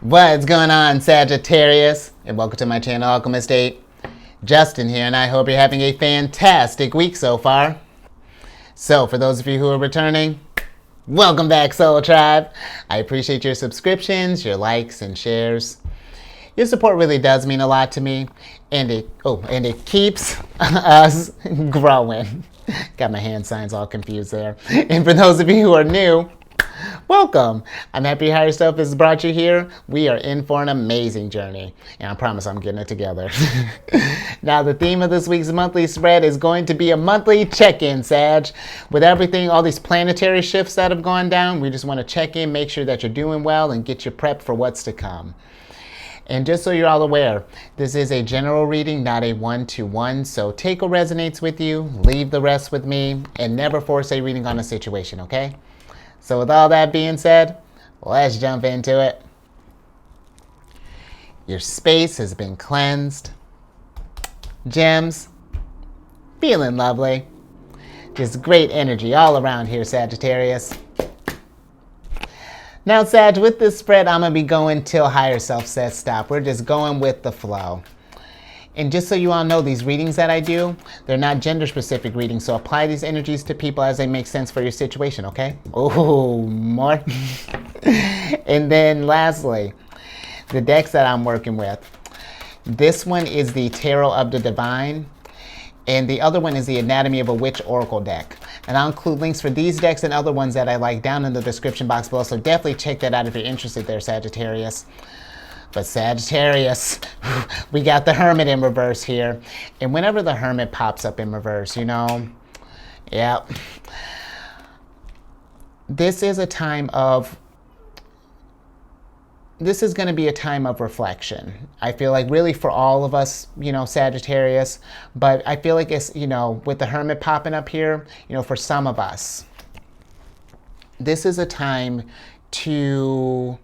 What's going on, Sagittarius? And welcome to my channel, Alchemist. Justin here, and I hope you're having a fantastic week so far. So, for those of you who are returning, welcome back, Soul Tribe. I appreciate your subscriptions, your likes, and shares. Your support really does mean a lot to me, and it keeps us growing. Got my hand signs all confused there. And for those of you who are new, welcome. I'm happy Higher Self has brought you here. We are in for an amazing journey, and I promise I'm getting it together. Now, the theme of this week's monthly spread is going to be a monthly check-in, Sag. With everything, all these planetary shifts that have gone down, we just want to check in, make sure that you're doing well, and get you prepped for what's to come. And just so you're all aware, this is a general reading, not a one-to-one, so take what resonates with you, leave the rest with me, and never force a reading on a situation, okay? So with all that being said, let's jump into it. Your space has been cleansed. Gems, feeling lovely. Just great energy all around here, Sagittarius. Now, Sag, with this spread, I'm going to be going till Higher Self says stop. We're just going with the flow. And just so you all know, these readings that I do, they're not gender-specific readings, so apply these energies to people as they make sense for your situation, okay? Oh, more. And then lastly, the decks that I'm working with. This one is the Tarot of the Divine, and the other one is the Anatomy of a Witch Oracle deck. And I'll include links for these decks and other ones that I like down in the description box below, so definitely check that out if you're interested there, Sagittarius. But Sagittarius, we got the Hermit in reverse here. And whenever the Hermit pops up in reverse, you know, yeah, this is a time of, this is going to be a time of reflection. I feel like really for all of us, you know, Sagittarius, but I feel like it's, you know, with the Hermit popping up here, you know, for some of us, this is a time to,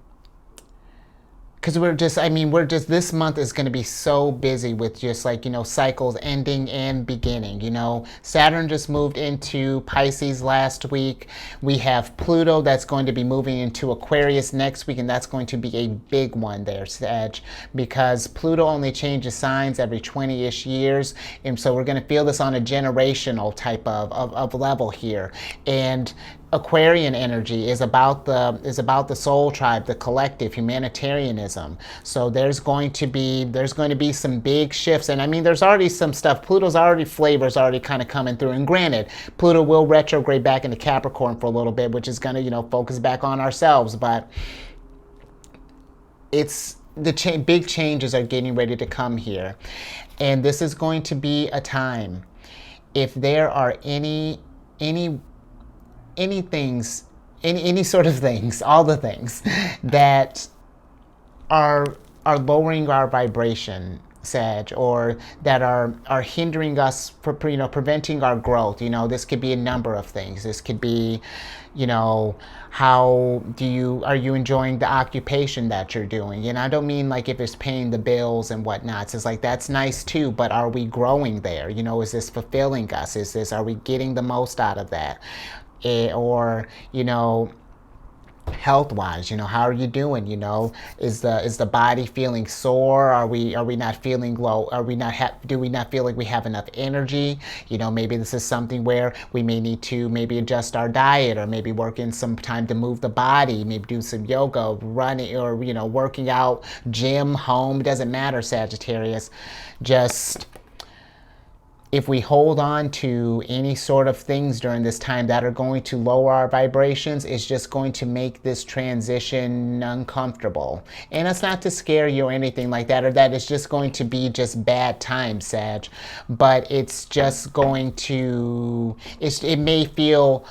because this month is going to be so busy with just like, you know, cycles ending and beginning, you know. Saturn just moved into Pisces last week. We have Pluto that's going to be moving into Aquarius next week, and that's going to be a big one there, Sag, because Pluto only changes signs every 20-ish years, and so we're going to feel this on a generational type of level here. And Aquarian energy is about the soul tribe, the collective, humanitarianism. So there's going to be some big shifts, and I mean there's already some stuff. Pluto's already flavors already kind of coming through. And granted, Pluto will retrograde back into Capricorn for a little bit, which is going to, you know, focus back on ourselves. But it's big changes are getting ready to come here, and this is going to be a time. If there are any sort of things, all the things that are lowering our vibration, Sag, or that are hindering us, for, you know, preventing our growth. You know, this could be a number of things. This could be, you know, are you enjoying the occupation that you're doing? And I don't mean like if it's paying the bills and whatnot. It's like that's nice too, but are we growing there? You know, is this fulfilling us? Are we getting the most out of that? Or, you know, health-wise, you know, how are you doing? You know, is the body feeling sore? Are we not feeling low? Do we not feel like we have enough energy? You know, maybe this is something where we may need to maybe adjust our diet, or maybe work in some time to move the body, maybe do some yoga, running, or, you know, working out, gym, home, doesn't matter, Sagittarius. Just, if we hold on to any sort of things during this time that are going to lower our vibrations, it's just going to make this transition uncomfortable. And it's not to scare you or anything like that, or that it's just going to be just bad times, Sag. But it's just going to, it may feel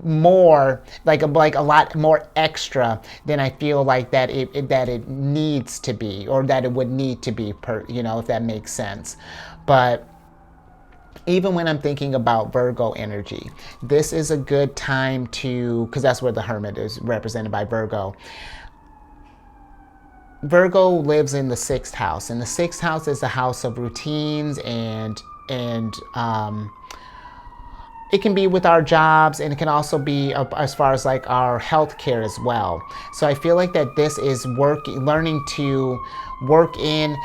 more like a lot more extra than I feel like that it needs to be, or that it would need to be, you know, if that makes sense. But even when I'm thinking about Virgo energy, this is a good time to, because that's where the Hermit is represented by Virgo. Virgo lives in the 6th house, and the 6th house is the house of routines and it can be with our jobs, and it can also be as far as like our health care as well. So I feel like that this is learning to work in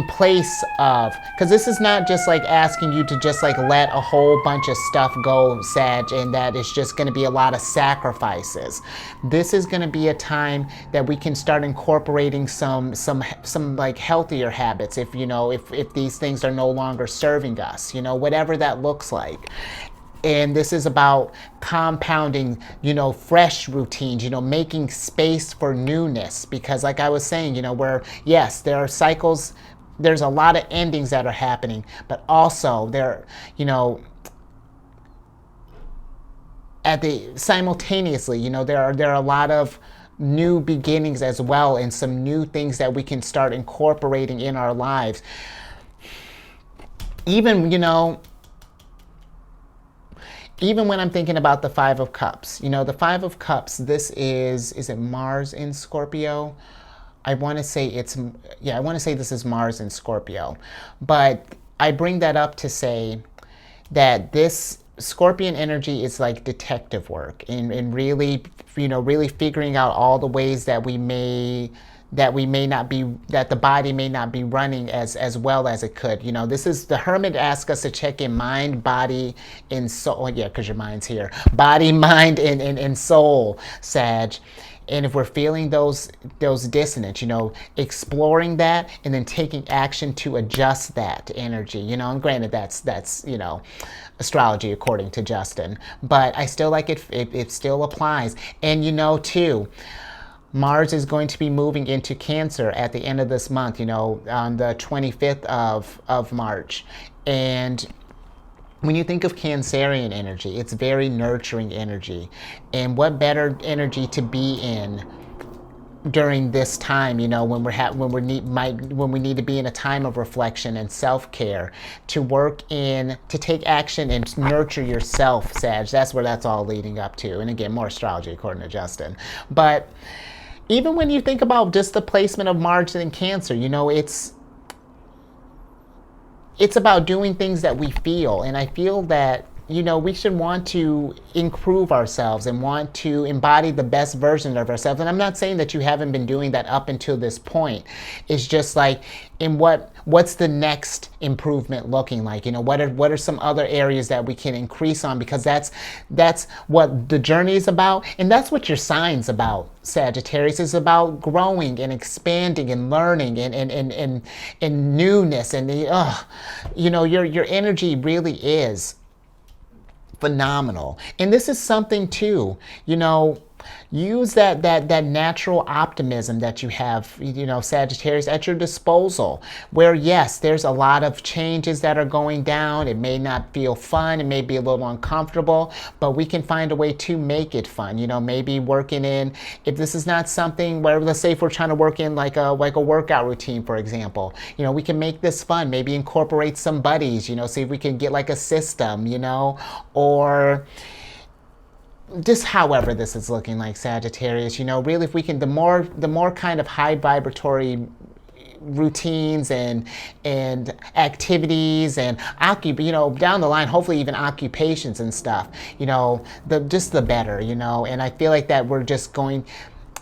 place of, because this is not just like asking you to just like let a whole bunch of stuff go, Sag, and that it's just going to be a lot of sacrifices. This is going to be a time that we can start incorporating some like healthier habits, if if these things are no longer serving us, whatever that looks like. And this is about compounding, fresh routines, making space for newness. Because like I was saying, where, yes, there are cycles, there's a lot of endings that are happening, but also simultaneously, there are a lot of new beginnings as well, and some new things that we can start incorporating in our lives. Even when I'm thinking about the Five of Cups, the Five of Cups, this is it Mars in Scorpio? I want to say this is Mars in Scorpio. But I bring that up to say that this Scorpion energy is like detective work, and really, really figuring out all the ways that that the body may not be running as well as it could. This is the Hermit asks us to check in mind, body, and soul. Oh, yeah, because your mind's here. Body, mind, and soul, Sag. And if we're feeling those dissonance, exploring that and then taking action to adjust that energy, and granted that's astrology according to Justin, but I still like it still applies. And too, Mars is going to be moving into Cancer at the end of this month, on the 25th of March. And when you think of Cancerian energy, it's very nurturing energy. And what better energy to be in during this time, when we need to be in a time of reflection and self-care, to take action and nurture yourself, Sag. That's where that's all leading up to. And again, more astrology according to Justin. But even when you think about just the placement of Mars in Cancer, it's about doing things that we feel. And I feel that, we should want to improve ourselves and want to embody the best version of ourselves. And I'm not saying that you haven't been doing that up until this point. It's just like, what's the next improvement looking like? What are some other areas that we can increase on? Because that's what the journey is about. And that's what your sign's about, Sagittarius. Is about growing and expanding and learning and newness. And your energy really is phenomenal. And this is something too, use that natural optimism that you have, Sagittarius, at your disposal, where yes, there's a lot of changes that are going down. It may not feel fun, it may be a little uncomfortable, but we can find a way to make it fun. Maybe working in, if this is not something where, let's say if we're trying to work in like a workout routine, for example, we can make this fun, maybe incorporate some buddies, see if we can get like a system, or just however this is looking like, Sagittarius, really, if we can, the more kind of high vibratory routines and activities and down the line, hopefully even occupations and stuff, the better, and I feel like that we're just going,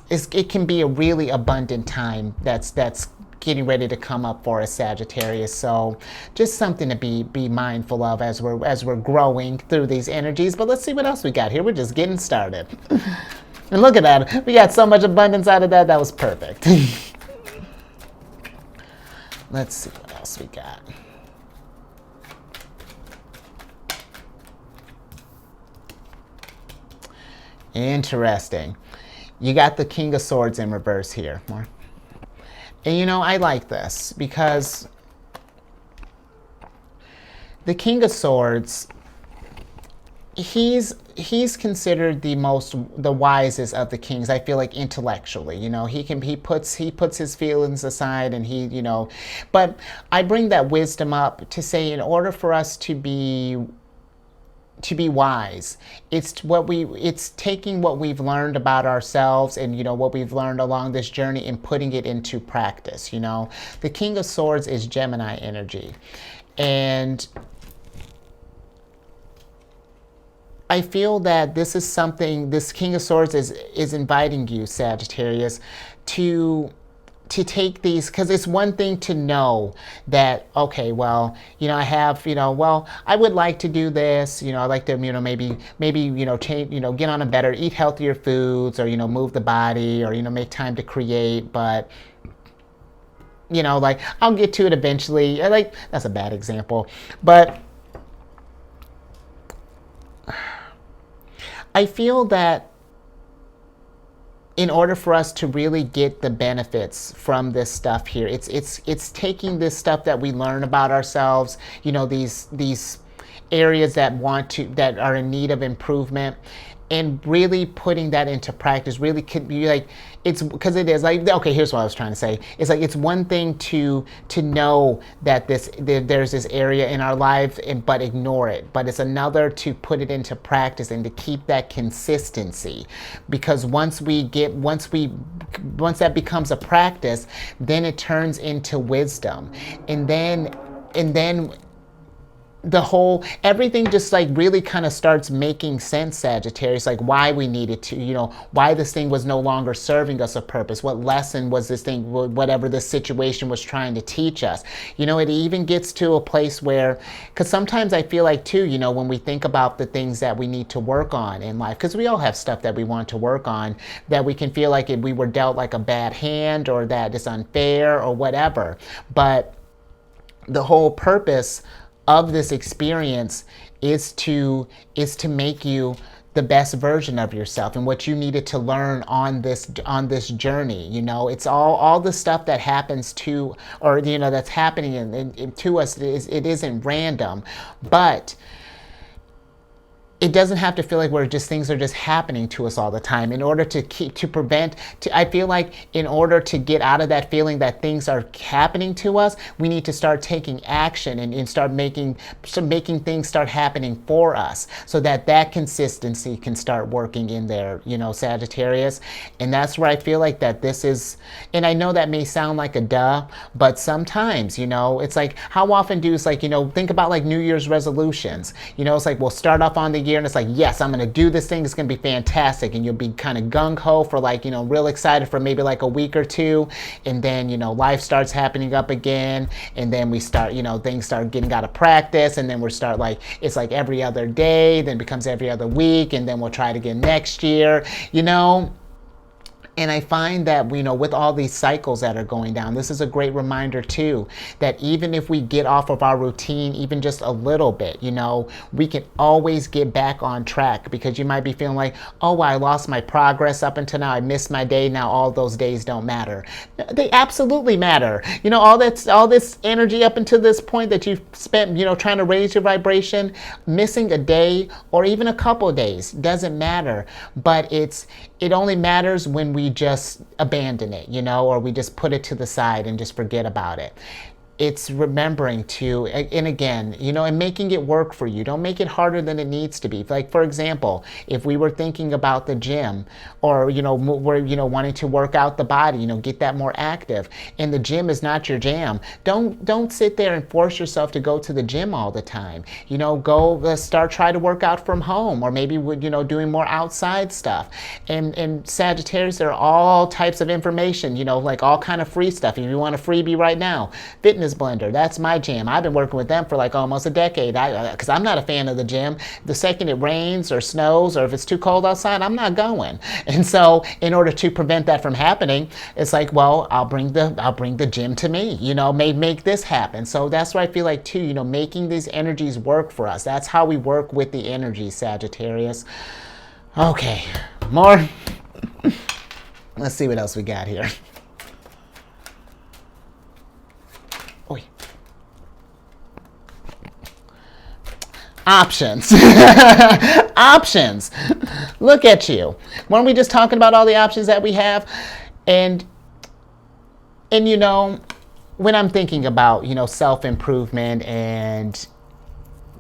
it can be a really abundant time that's getting ready to come up for us, Sagittarius. So just something to be mindful of as we're growing through these energies. But let's see what else we got here. We're just getting started. And look at that. We got so much abundance out of that. That was perfect. Let's see what else we got. Interesting. You got the King of Swords in reverse here. More. And I like this because the King of Swords, he's considered the wisest of the kings. I feel like intellectually, he puts his feelings aside, and but I bring that wisdom up to say, in order for us to be wise, it's taking what we've learned about ourselves and what we've learned along this journey and putting it into practice. The King of Swords is Gemini energy, and I feel that this is something, this King of Swords is inviting you, Sagittarius, to take these, because it's one thing to know that, okay, well, I have, well, I would like to do this, I like to, maybe change, get on a better, eat healthier foods, or move the body, or make time to create. But like, I'll get to it eventually. Like, that's a bad example, but I feel that in order for us to really get the benefits from this stuff here, it's taking this stuff that we learn about ourselves, these areas that are in need of improvement, and really putting that into practice. Really could be like, it's because it is like, okay, here's what I was trying to say. It's like, it's one thing to know that there's this area in our life, but ignore it. But it's another to put it into practice and to keep that consistency. Because once that becomes a practice, then it turns into wisdom. And then everything just like really kind of starts making sense, Sagittarius, like why we needed to, why this thing was no longer serving us a purpose. What lesson was this thing, whatever this situation was trying to teach us? It even gets to a place where, because sometimes I feel like too, when we think about the things that we need to work on in life, because we all have stuff that we want to work on, that we can feel like we were dealt like a bad hand, or that it's unfair, or whatever. But the whole purpose of this experience is to make you the best version of yourself, and what you needed to learn on this journey. It's all the stuff that happens to, or that's happening to us. It isn't random, but it doesn't have to feel like things are just happening to us all the time. In order I feel like in order to get out of that feeling that things are happening to us, we need to start taking action and start making things start happening for us, so that consistency can start working in there, Sagittarius. And that's where I feel like that this is, and I know that may sound like a duh, but sometimes, it's like, how often do it's like, think about like New Year's resolutions. It's like, we'll start off on the year and it's like, yes, I'm going to do this thing. It's going to be fantastic. And you'll be kind of gung-ho for like, real excited for maybe like a week or two. And then, life starts happening up again. And then we start, things start getting out of practice. And then we'll start like, it's like every other day, then becomes every other week. And then we'll try it again next year, And I find that, with all these cycles that are going down, this is a great reminder too, that even if we get off of our routine, even just a little bit, we can always get back on track. Because you might be feeling like, oh, well, I lost my progress up until now. I missed my day. Now all those days don't matter. They absolutely matter. All this energy up until this point that you've spent, trying to raise your vibration, missing a day or even a couple of days doesn't matter. But it only matters when we just abandon it, or we just put it to the side and just forget about it. It's remembering to, and again, and making it work for you. Don't make it harder than it needs to be. Like, for example, if we were thinking about the gym, or, we're, wanting to work out the body, get that more active, and the gym is not your jam, don't sit there and force yourself to go to the gym all the time. Try to work out from home, or maybe, doing more outside stuff. And Sagittarius, there are all types of information, like all kind of free stuff. If you want a freebie right now, Fitness Blender, that's my jam. I've been working with them for like almost a decade, because I'm not a fan of the gym. The second it rains or snows, or if it's too cold outside, I'm not going. And so in order to prevent that from happening, it's like, well, I'll bring the gym to me, make this happen. So that's why I feel like too, making these energies work for us. That's how we work with the energy, Sagittarius. Okay, more. Let's see what else we got here. Options. Options. Look at you. Weren't we just talking about all the options that we have? And when I'm thinking about, self-improvement and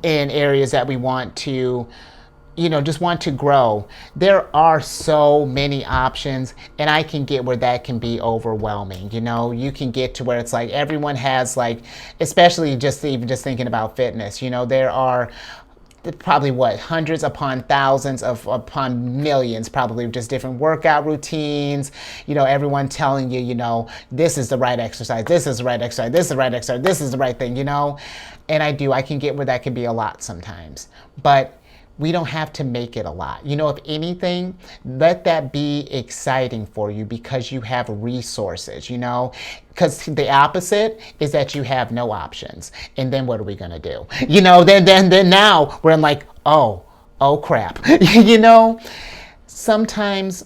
in areas that we want to, just want to grow, there are so many options, and I can get where that can be overwhelming. You can get to where it's like everyone has, like, especially even just thinking about fitness, there are probably what, hundreds upon thousands upon millions, probably just different workout routines, everyone telling you, this is the right exercise, this is the right exercise, this is the right exercise, this is the right thing, and I can get where that can be a lot sometimes, but we don't have to make it a lot. If anything, let that be exciting for you because you have resources, because the opposite is that you have no options. And then what are we going to do? Then now we're in like, oh crap. Sometimes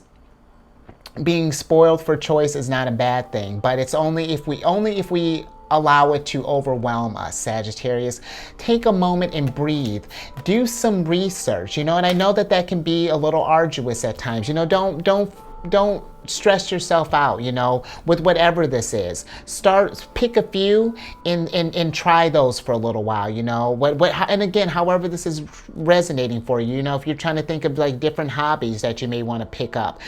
being spoiled for choice is not a bad thing, but it's only if we allow it to overwhelm us, Sagittarius. Take a moment and breathe. Do some research, and I know that can be a little arduous at times. Don't stress yourself out, with whatever this is. Pick a few and try those for a little while, and again, however this is resonating for you, if you're trying to think of like different hobbies that you may want to pick up,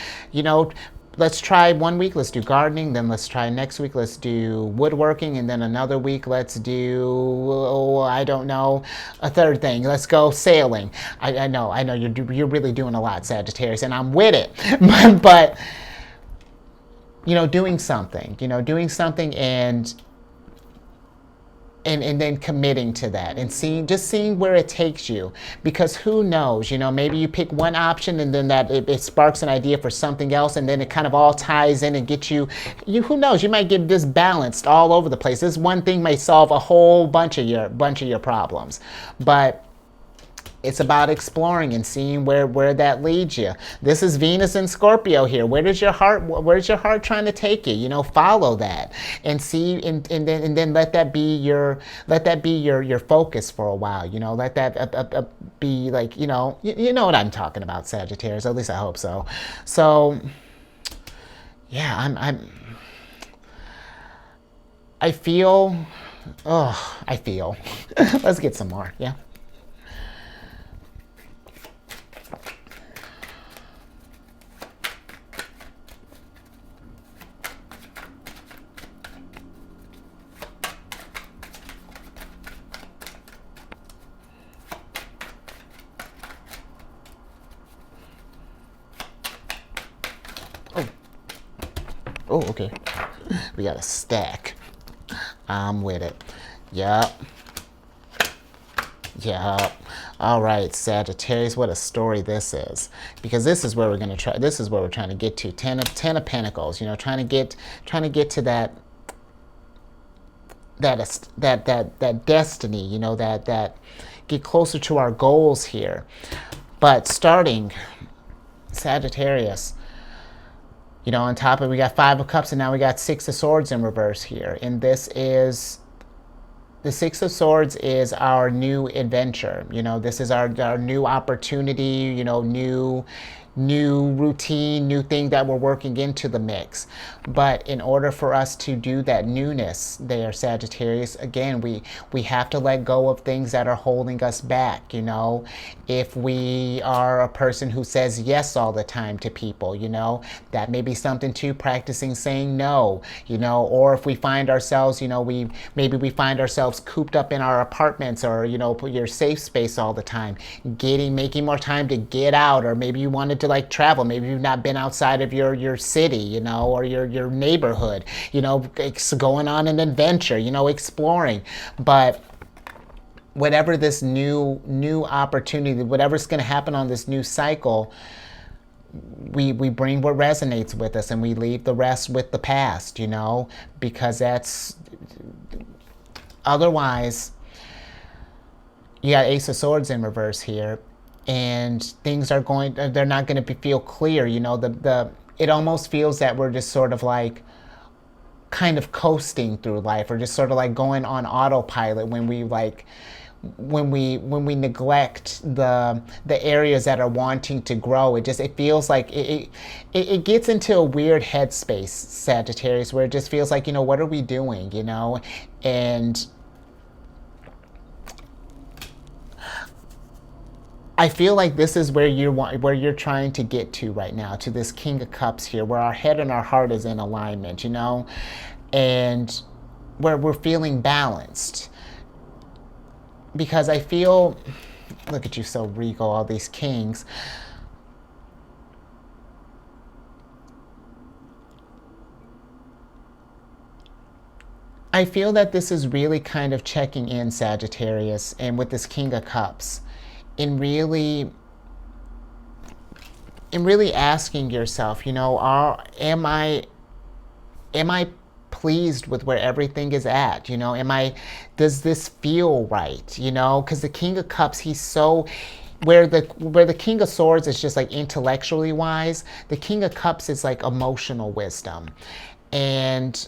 let's try 1 week, let's do gardening, then let's try next week, let's do woodworking, and then another week, let's do, I don't know, a third thing, let's go sailing. I know, you're really doing a lot, Sagittarius, and I'm with it, but, doing something and then committing to that and seeing where it takes you, because who knows, maybe you pick one option and then that it sparks an idea for something else, and then it kind of all ties in and gets you who knows, you might get disbalanced all over the place. This one thing may solve a whole bunch of your problems, but it's about exploring and seeing where that leads you. This is Venus and Scorpio here. Where's your heart trying to take you? Follow that and see, and then let that be your focus for a while. Let that be like, you know what I'm talking about, Sagittarius. At least I hope so. So yeah, I feel. Let's get some more. Yeah. Oh, okay. We got a stack. I'm with it. Yup. All right, Sagittarius, what a story this is. Because this is where we're gonna try. This is where we're trying to get to. Ten of Pentacles. Trying to get to that destiny. That get closer to our goals here. But starting, Sagittarius. On top of it, we got 5 of Cups, and now we got 6 of Swords in reverse here. And this is, the 6 of Swords is our new adventure. This is our new opportunity, new routine, new thing that we're working into the mix. But in order for us to do that newness there, Sagittarius, again, we have to let go of things that are holding us back. If we are a person who says yes all the time to people, that may be something too, practicing saying no, or if we find ourselves, we find ourselves cooped up in our apartments, or, put your safe space all the time, making more time to get out, or maybe you wanted to like travel, maybe you've not been outside of your city, or your neighborhood, going on an adventure, exploring. But whatever this new opportunity, whatever's going to happen on this new cycle, we bring what resonates with us, and we leave the rest with the past, because that's, otherwise, you got Ace of Swords in reverse here, and things they're not going to feel clear. It almost feels that we're just sort of like kind of coasting through life, or just sort of like going on autopilot when we neglect the areas that are wanting to grow. It feels like it gets into a weird headspace, Sagittarius, where it just feels like, what are we doing, and I feel like this is where you're trying to get to right now, to this King of Cups here, where our head and our heart is in alignment, and where we're feeling balanced. Because I feel, Look at you, so regal, all these kings. I feel that this is really kind of checking in, Sagittarius, and with this King of Cups, in really asking yourself, am I pleased with where everything is at? Does this feel right? Because the King of Cups, he's so, where the King of Swords is just like intellectually wise, the King of Cups is like emotional wisdom. And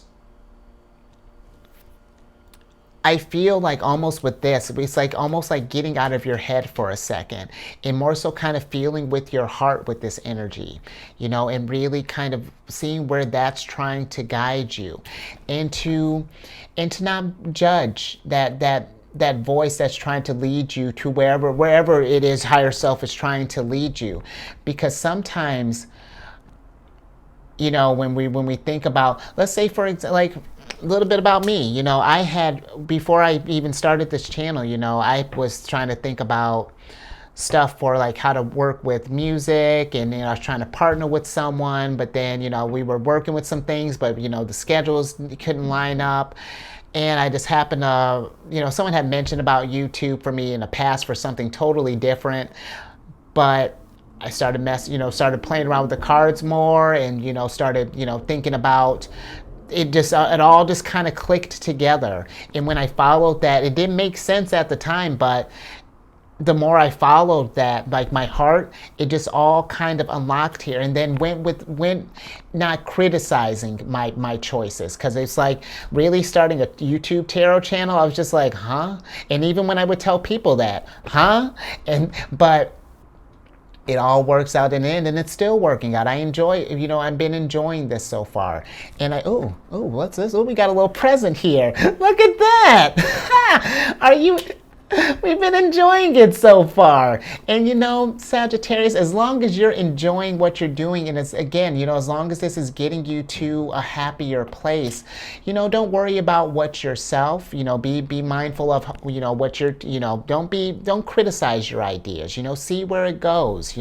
I feel like almost with this, it's like almost like getting out of your head for a second and more so kind of feeling with your heart with this energy, and really kind of seeing where that's trying to guide you, and to not judge that voice that's trying to lead you to wherever it is higher self is trying to lead you. Because sometimes, when we think about, let's say for example, like a little bit about me, I had, before I even started this channel, I was trying to think about stuff for like how to work with music, and I was trying to partner with someone, but then we were working with some things, but the schedules couldn't line up. And I just happened to, someone had mentioned about YouTube for me in the past for something totally different, but I started started playing around with the cards more, and started thinking about it. It all just kind of clicked together. And when I followed that, it didn't make sense at the time, but the more I followed that, like my heart, it just all kind of unlocked here, and then went not criticizing my choices, because it's like really starting a YouTube tarot channel, I was just like, huh? And even when I would tell people that, huh? But it all works out in the end, and it's still working out. I enjoy, I've been enjoying this so far. And what's this? Oh, we got a little present here. Look at that. We've been enjoying it so far. And Sagittarius, as long as you're enjoying what you're doing, and it's, again, as long as this is getting you to a happier place, don't worry about what yourself, be mindful of, what you're, don't criticize your ideas, see where it goes,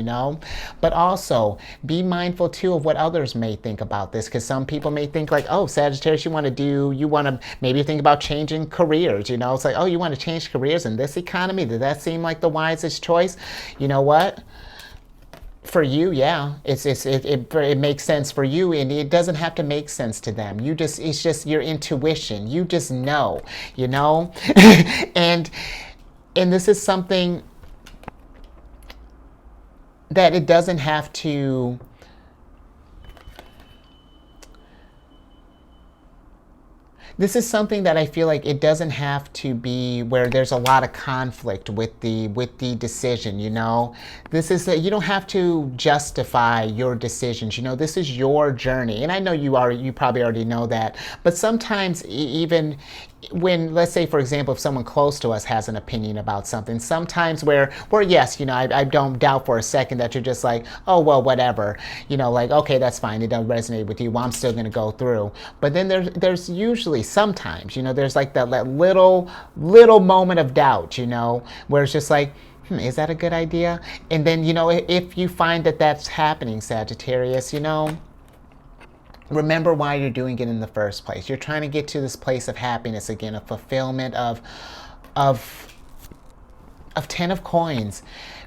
but also be mindful too of what others may think about this, because some people may think like, oh, Sagittarius, you want to maybe think about changing careers, it's like, oh, you want to change careers in this economy? Did that seem like the wisest choice? You know what? For you, yeah, it makes sense for you, and it doesn't have to make sense to them. It's just your intuition. You just know, and this is something that it doesn't have to. This is something that I feel like it doesn't have to be where there's a lot of conflict with the decision, This is you don't have to justify your decisions, This is your journey. And I know you probably already know that, but sometimes even when, let's say, for example, if someone close to us has an opinion about something, sometimes where yes, I don't doubt for a second that you're just like, oh, well, whatever, like, okay, that's fine, it doesn't resonate with you, well, I'm still going to go through. But then there's usually sometimes, there's like that little moment of doubt, where it's just like, is that a good idea? And then, if you find that that's happening, Sagittarius, remember why you're doing it in the first place. You're trying to get to this place of happiness again, of fulfillment, of Ten of Coins.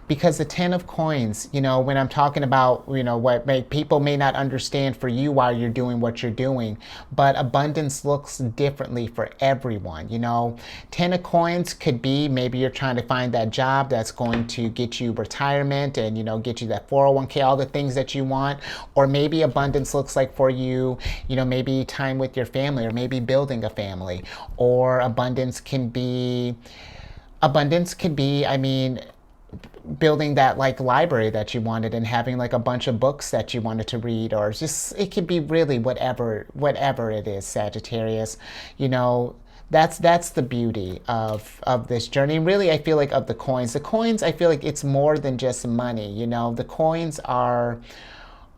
Because the Ten of Coins, when I'm talking about, what people may not understand for you why you're doing what you're doing, but abundance looks differently for everyone, Ten of Coins could be, maybe you're trying to find that job that's going to get you retirement and, get you that 401k, all the things that you want. Or maybe abundance looks like for you, maybe time with your family, or maybe building a family. Or abundance could be, building that like library that you wanted and having like a bunch of books that you wanted to read, or just, it could be really whatever it is, Sagittarius. That's the beauty of this journey. And really, I feel like of the coins, I feel like it's more than just money. The coins are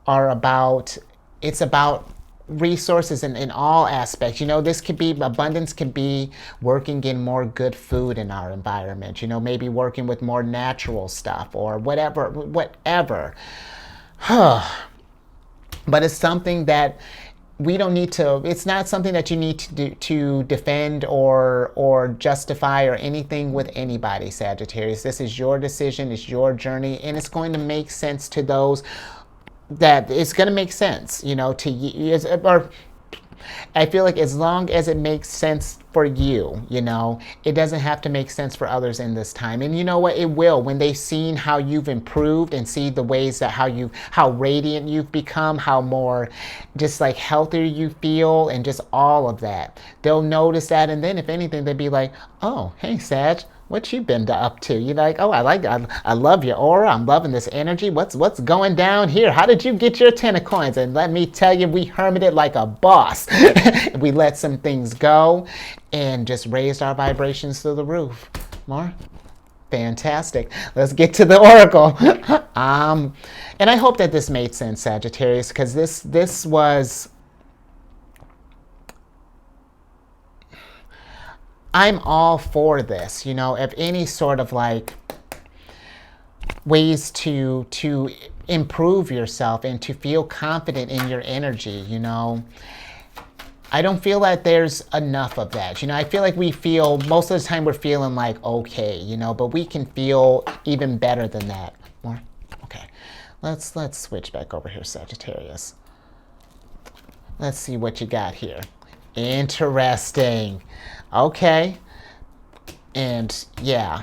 about, it's about resources in all aspects. This could be abundance, could be working in more good food in our environment, maybe working with more natural stuff or whatever. But it's something that we don't need to, it's not something that you need to defend or justify or anything with anybody, Sagittarius. This is your decision, it's your journey, and it's going to make sense to those that it's going to make sense, to you, or I feel like as long as it makes sense for you, it doesn't have to make sense for others in this time. And you know what? It will, when they've seen how you've improved and see the ways that how radiant you've become, how more just like healthier you feel, and just all of that. They'll notice that, and then if anything, they'd be like, "Oh, hey, Sag, what you been up to?" You're like, "Oh, I love your aura. I'm loving this energy. What's going down here? How did you get your 10 of coins?" And let me tell you, we hermited like a boss. We let some things go and just raised our vibrations to the roof. More? Fantastic. Let's get to the oracle. And I hope that this made sense, Sagittarius, because this was... I'm all for this, of any sort of like ways to improve yourself and to feel confident in your energy, I don't feel that there's enough of that. I feel like we feel, most of the time we're feeling like okay, but we can feel even better than that. More? Okay. Let's switch back over here, Sagittarius. Let's see what you got here. Interesting. Okay. And yeah.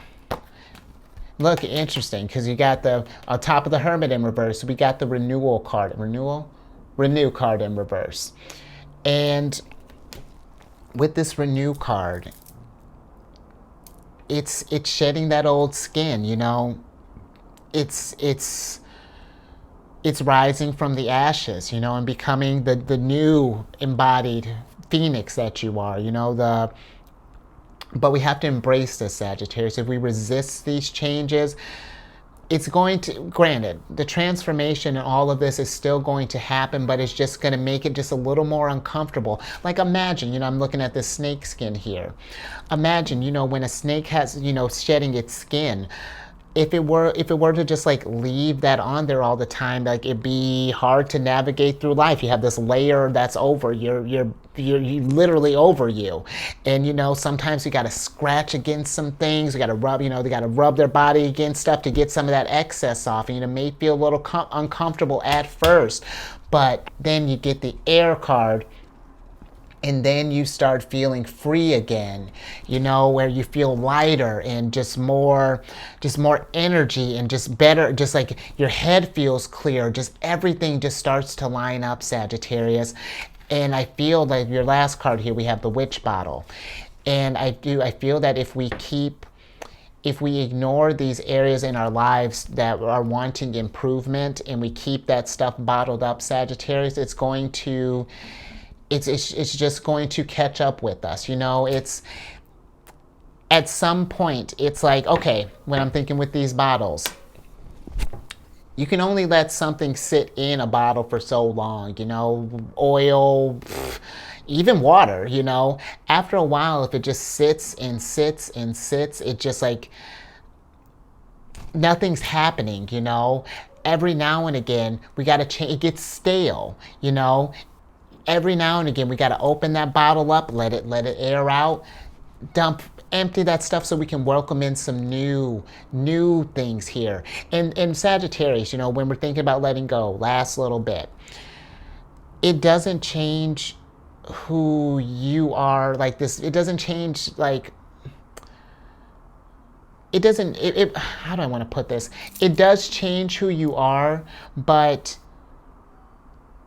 Look, interesting, because you got the, on top of the Hermit in reverse, we got the Renewal card. Renew card in reverse. And with this Renew card, it's shedding that old skin, It's rising from the ashes, and becoming the new embodied phoenix that you are, but we have to embrace this, Sagittarius. If we resist these changes, it's going to, granted, the transformation and all of this is still going to happen, but it's just going to make it just a little more uncomfortable. Like imagine, I'm looking at this snake skin here. Imagine, when a snake has, shedding its skin, if it were to just like leave that on there all the time, like it'd be hard to navigate through life. You have this layer that's over you're literally over you, and sometimes you got to scratch against some things. You got to rub, they got to rub their body against stuff to get some of that excess off, and it may feel a little uncomfortable at first, but then you get the Air card. And then you start feeling free again, where you feel lighter and just more energy and just better, just like your head feels clear, just everything just starts to line up, Sagittarius. And I feel like your last card here, we have the Witch Bottle. And I feel that if we ignore these areas in our lives that are wanting improvement and we keep that stuff bottled up, Sagittarius, it's just going to catch up with us. It's at some point, it's like, okay, when I'm thinking with these bottles, you can only let something sit in a bottle for so long, oil, even water, after a while, if it just sits and sits and sits, it just like, nothing's happening, every now and again, we got to change, it gets stale, Every now and again, we got to open that bottle up, let it air out, empty that stuff so we can welcome in some new things here. And Sagittarius, when we're thinking about letting go, last little bit, it doesn't change who you are like this. It doesn't change like, it doesn't, how do I want to put this? It does change who you are, but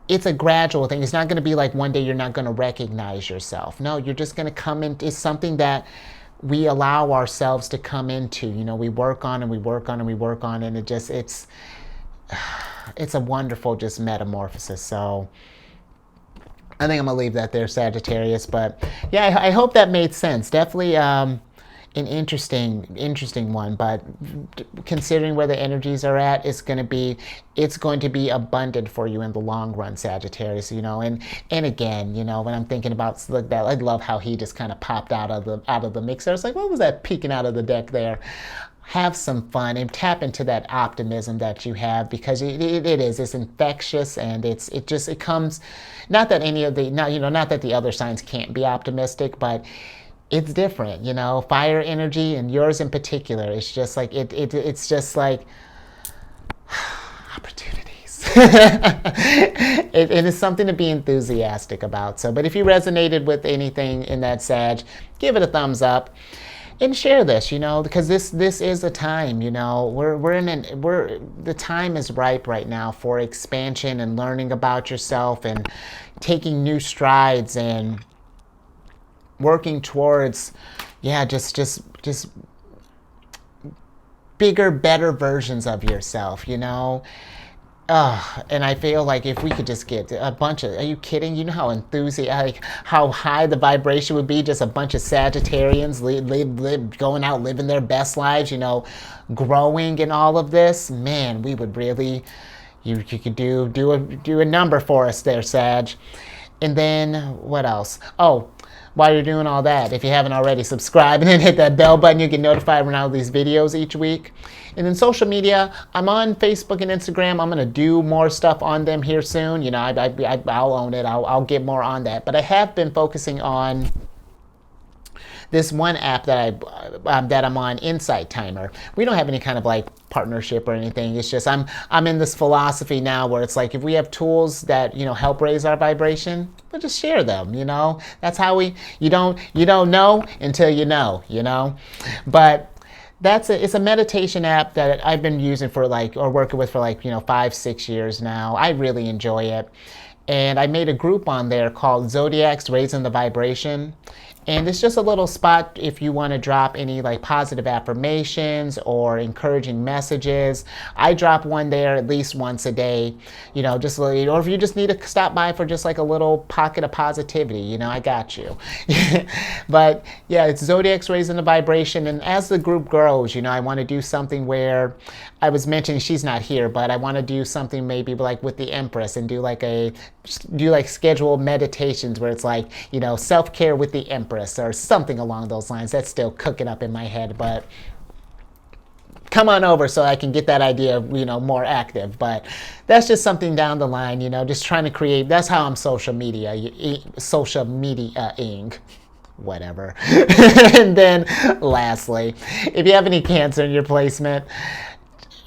it's a gradual thing. It's not going to be like one day you're not going to recognize yourself. No, you're just going to come in. It's something that we allow ourselves to come into. We work on and we work on and we work on, and it's a wonderful just metamorphosis. So I think I'm going to leave that there, Sagittarius. But yeah, I hope that made sense. Definitely, an interesting one, but considering where the energies are at, it's going to be abundant for you in the long run, Sagittarius. And again, when I'm thinking about that, I love how he just kind of popped out of the mixer. It's like, what was that peeking out of the deck there? Have some fun and tap into that optimism that you have, because it's infectious, and it comes, not that not that the other signs can't be optimistic, but it's different, fire energy, and yours in particular. It's just like it's just like opportunities. It is something to be enthusiastic about. So, but if you resonated with anything in that, Sag, give it a thumbs up and share this, because this is a time, the time is ripe right now for expansion and learning about yourself and taking new strides and working towards, just bigger, better versions of yourself, and I feel like if we could just get a bunch of, are you kidding? You know how enthusiastic, how high the vibration would be, just a bunch of Sagittarians going out, living their best lives, growing in all of this. Man, we would really, you could do a number for us there, Sag. And then what else? Oh, while you're doing all that, if you haven't already, subscribe and then hit that bell button. You get notified when I do these videos each week. And then social media, I'm on Facebook and Instagram. I'm going to do more stuff on them here soon. I'll own it. I'll get more on that. But I have been focusing on this one app that I'm on, Insight Timer. We don't have any kind of like partnership or anything. It's just I'm in this philosophy now where it's like, if we have tools that help raise our vibration, we'll just share them. That's how you don't know until you know. But it's a meditation app that I've been using for working with for 5-6 years now. I really enjoy it. And I made a group on there called Zodiacs Raising the Vibration. And it's just a little spot if you want to drop any positive affirmations or encouraging messages. I drop one there at least once a day, just or if you just need to stop by for just a little pocket of positivity, I got you. But yeah, it's Zodiacs Raising the Vibration. And as the group grows, I want to do something where I was mentioning, she's not here, but I want to do something maybe with the Empress and do scheduled meditations where it's self-care with the Empress or something along those lines. That's still cooking up in my head, but come on over so I can get that idea, more active. But that's just something down the line, just trying to create. That's how I'm social media-ing. Whatever. And then lastly, if you have any Cancer in your placement,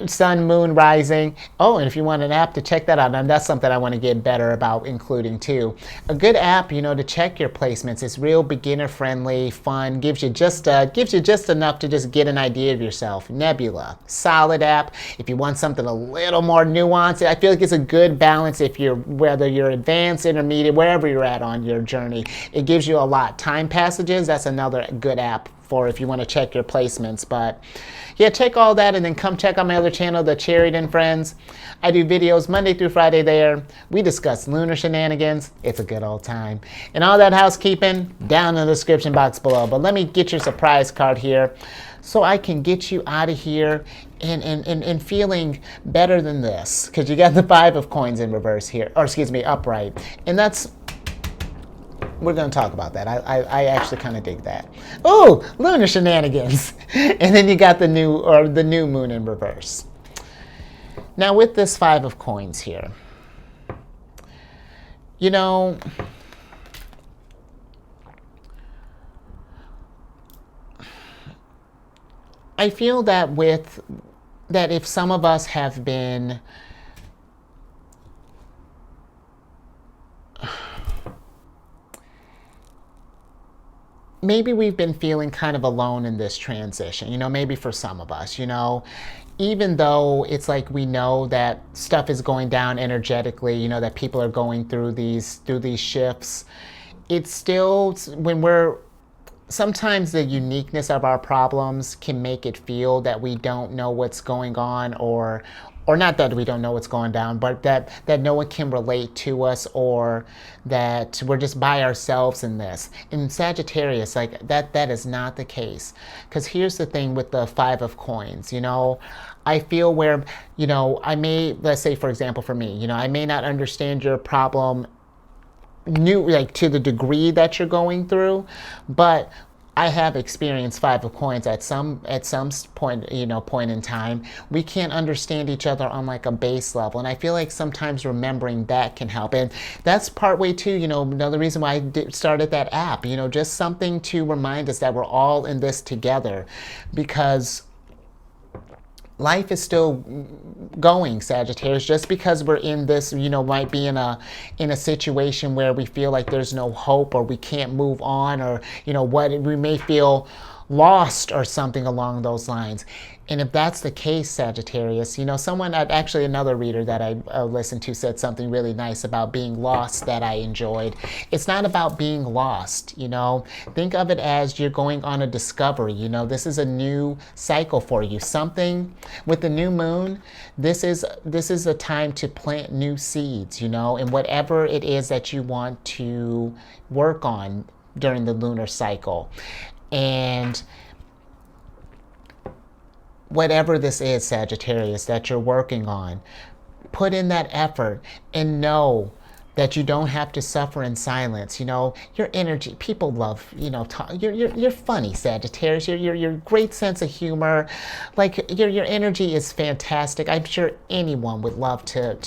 Sun, Moon, Rising. Oh, and if you want an app to check that out, and that's something I want to get better about including too. A good app, to check your placements. It's real beginner friendly, fun, gives you just enough to just get an idea of yourself. Nebula, solid app. If you want something a little more nuanced, I feel like it's a good balance whether you're advanced, intermediate, wherever you're at on your journey. It gives you a lot. Time Passages, that's another good app for if you want to check your placements. But yeah, check all that and then come check out my other channel, The Cherried Friends. I do videos Monday through Friday there. We discuss lunar shenanigans. It's a good old time. And all that housekeeping down in the description box below. But let me get your surprise card here so I can get you out of here and feeling better than this. Because you got the 5 of Coins in reverse here, or excuse me, upright. And we're going to talk about that. I actually kind of dig that. Oh, lunar shenanigans. And then you got the new moon in reverse. Now with this 5 of Coins here, I feel that if some of us have been maybe we've been feeling kind of alone in this transition, maybe for some of us, even though it's we know that stuff is going down energetically, that people are going through these shifts, it's still, sometimes the uniqueness of our problems can make it feel that we don't know what's going on, or or not that we don't know what's going down, but that no one can relate to us, or that we're just by ourselves in this. In Sagittarius, like that is not the case. Because here's the thing with the Five of Coins, I feel where, I may, let's say for example for me, I may not understand your problem like to the degree that you're going through, but I have experienced Five of Coins at some point, point in time. We can't understand each other on like a base level, and I feel like sometimes remembering that can help. And that's part way too. Another reason why I started that app. Just something to remind us that we're all in this together, because life is still going, Sagittarius. Just because we're in this, might be in a situation where we feel like there's no hope, or we can't move on, or we may feel lost or something along those lines. And if that's the case, Sagittarius, someone, actually another reader that I listened to said something really nice about being lost that I enjoyed. It's not about being lost, Think of it as you're going on a discovery, This is a new cycle for you. Something with the new moon, this is a time to plant new seeds, and whatever it is that you want to work on during the lunar cycle. And whatever this is, Sagittarius, that you're working on, put in that effort and know that you don't have to suffer in silence. Your energy, people love, you're funny, Sagittarius. Your great sense of humor, like your energy is fantastic. I'm sure anyone would love to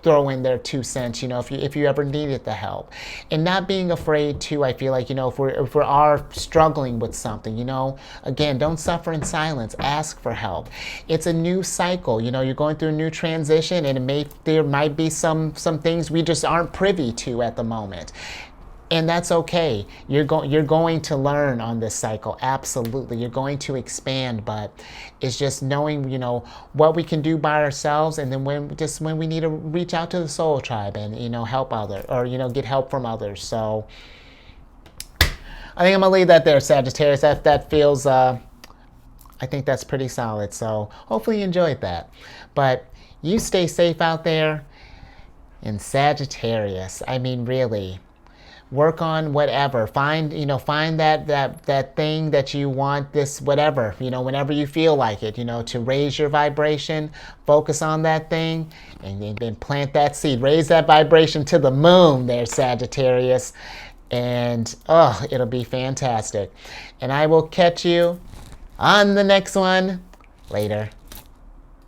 throw in their 2 cents, if you ever needed the help. And not being afraid to, I feel like, if we are struggling with something, again, don't suffer in silence, ask for help. It's a new cycle, you're going through a new transition, and there might be some things we just aren't privy to at the moment. And that's okay. You're going to learn on this cycle. Absolutely. You're going to expand, but it's just knowing, what we can do by ourselves, and then when we need to reach out to the soul tribe and, help others, or, get help from others. So I think I'm gonna leave that there, Sagittarius. That feels, I think that's pretty solid. So hopefully you enjoyed that. But you stay safe out there. And Sagittarius, I mean, really, work on whatever. Find that thing that you want, this whatever, whenever you feel like it, to raise your vibration. Focus on that thing, and then plant that seed. Raise that vibration to the moon there, Sagittarius. And it'll be fantastic. And I will catch you on the next one. Later.